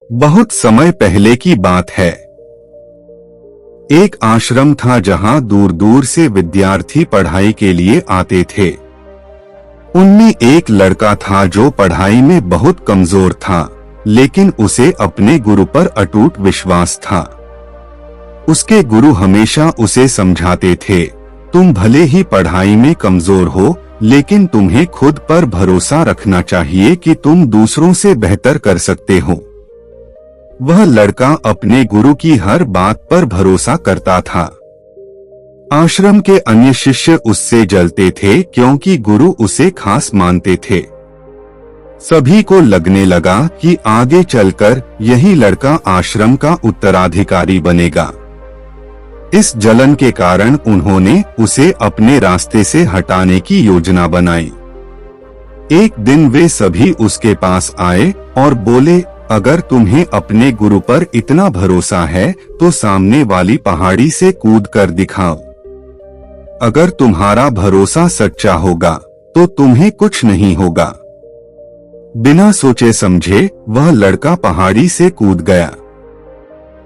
बहुत समय पहले की बात है। एक आश्रम था जहां दूर दूर से विद्यार्थी पढ़ाई के लिए आते थे। उनमें एक लड़का था जो पढ़ाई में बहुत कमजोर था, लेकिन उसे अपने गुरु पर अटूट विश्वास था। उसके गुरु हमेशा उसे समझाते थे, तुम भले ही पढ़ाई में कमजोर हो, लेकिन तुम्हें खुद पर भरोसा रखना चाहिए कि तुम दूसरों से बेहतर कर सकते हो। वह लड़का अपने गुरु की हर बात पर भरोसा करता था। आश्रम के अन्य शिष्य उससे जलते थे क्योंकि गुरु उसे खास मानते थे। सभी को लगने लगा कि आगे चलकर यही लड़का आश्रम का उत्तराधिकारी बनेगा। इस जलन के कारण उन्होंने उसे अपने रास्ते से हटाने की योजना बनाई। एक दिन वे सभी उसके पास आए और बोले, अगर तुम्हें अपने गुरु पर इतना भरोसा है तो सामने वाली पहाड़ी से कूद कर दिखाओ। अगर तुम्हारा भरोसा सच्चा होगा तो तुम्हें कुछ नहीं होगा। बिना सोचे समझे वह लड़का पहाड़ी से कूद गया।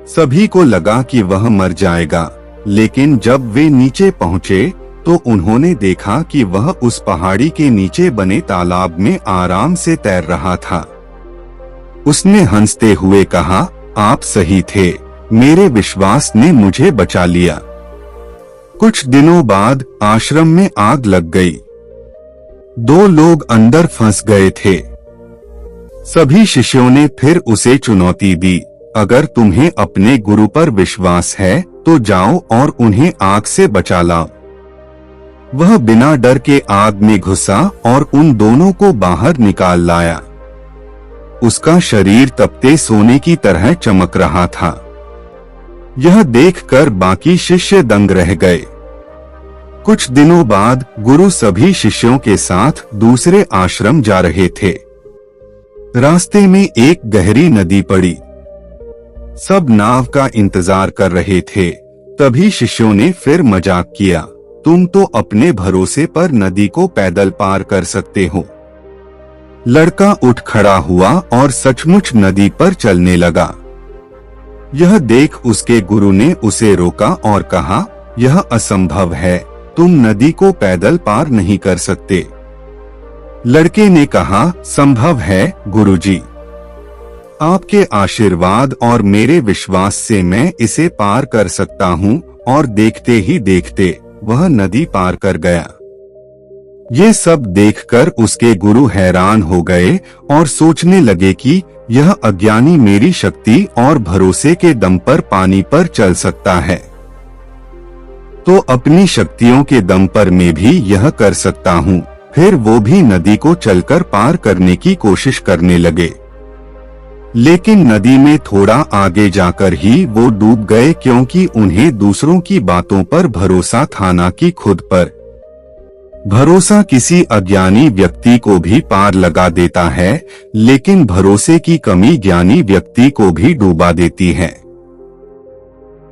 सभी को लगा कि वह मर जाएगा, लेकिन जब वे नीचे पहुंचे तो उन्होंने देखा कि वह उस पहाड़ी के नीचे बने तालाब में आराम से तैर रहा था। उसने हंसते हुए कहा, आप सही थे, मेरे विश्वास ने मुझे बचा लिया। कुछ दिनों बाद आश्रम में आग लग गई। 2 लोग अंदर फंस गए थे। सभी शिष्यों ने फिर उसे चुनौती दी, अगर तुम्हें अपने गुरु पर विश्वास है तो जाओ और उन्हें आग से बचा लाओ। वह बिना डर के आग में घुसा और उन दोनों को बाहर निकाल लाया। उसका शरीर तपते सोने की तरह चमक रहा था। यह देखकर बाकी शिष्य दंग रह गए। कुछ दिनों बाद गुरु सभी शिष्यों के साथ दूसरे आश्रम जा रहे थे। रास्ते में एक गहरी नदी पड़ी। सब नाव का इंतजार कर रहे थे। तभी शिष्यों ने फिर मजाक किया, तुम तो अपने भरोसे पर नदी को पैदल पार कर सकते हो। लड़का उठ खड़ा हुआ और सचमुच नदी पर चलने लगा। यह देख उसके गुरु ने उसे रोका और कहा, यह असंभव है, तुम नदी को पैदल पार नहीं कर सकते। लड़के ने कहा, संभव है गुरुजी। आपके आशीर्वाद और मेरे विश्वास से मैं इसे पार कर सकता हूँ। और देखते ही देखते वह नदी पार कर गया। ये सब देखकर उसके गुरु हैरान हो गए और सोचने लगे कि यह अज्ञानी मेरी शक्ति और भरोसे के दम पर पानी पर चल सकता है, तो अपनी शक्तियों के दम पर मैं भी यह कर सकता हूँ। फिर वो भी नदी को चलकर पार करने की कोशिश करने लगे, लेकिन नदी में थोड़ा आगे जाकर ही वो डूब गए, क्योंकि उन्हें दूसरों की बातों पर भरोसा था न कि खुद पर। भरोसा किसी अज्ञानी व्यक्ति को भी पार लगा देता है, लेकिन भरोसे की कमी ज्ञानी व्यक्ति को भी डूबा देती है।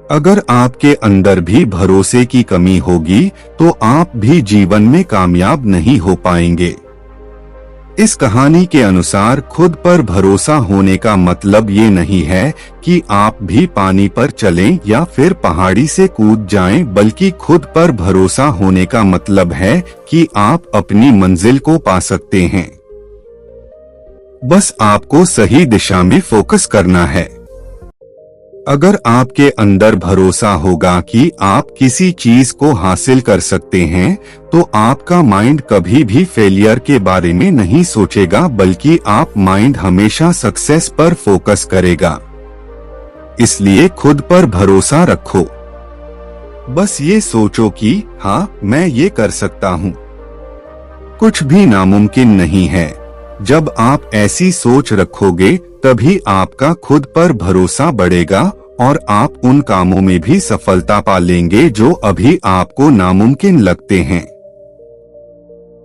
अगर आपके अंदर भी भरोसे की कमी होगी तो आप भी जीवन में कामयाब नहीं हो पाएंगे। इस कहानी के अनुसार खुद पर भरोसा होने का मतलब ये नहीं है कि आप भी पानी पर चलें या फिर पहाड़ी से कूद जाएं, बल्कि खुद पर भरोसा होने का मतलब है कि आप अपनी मंजिल को पा सकते हैं। बस आपको सही दिशा में फोकस करना है। अगर आपके अंदर भरोसा होगा कि आप किसी चीज को हासिल कर सकते हैं, तो आपका माइंड कभी भी फेलियर के बारे में नहीं सोचेगा, बल्कि आप माइंड हमेशा सक्सेस पर फोकस करेगा। इसलिए खुद पर भरोसा रखो। बस ये सोचो कि हाँ, मैं ये कर सकता हूँ। कुछ भी नामुमकिन नहीं है। जब आप ऐसी सोच रखोगे तभी आपका खुद पर भरोसा बढ़ेगा और आप उन कामों में भी सफलता पा लेंगे जो अभी आपको नामुमकिन लगते हैं।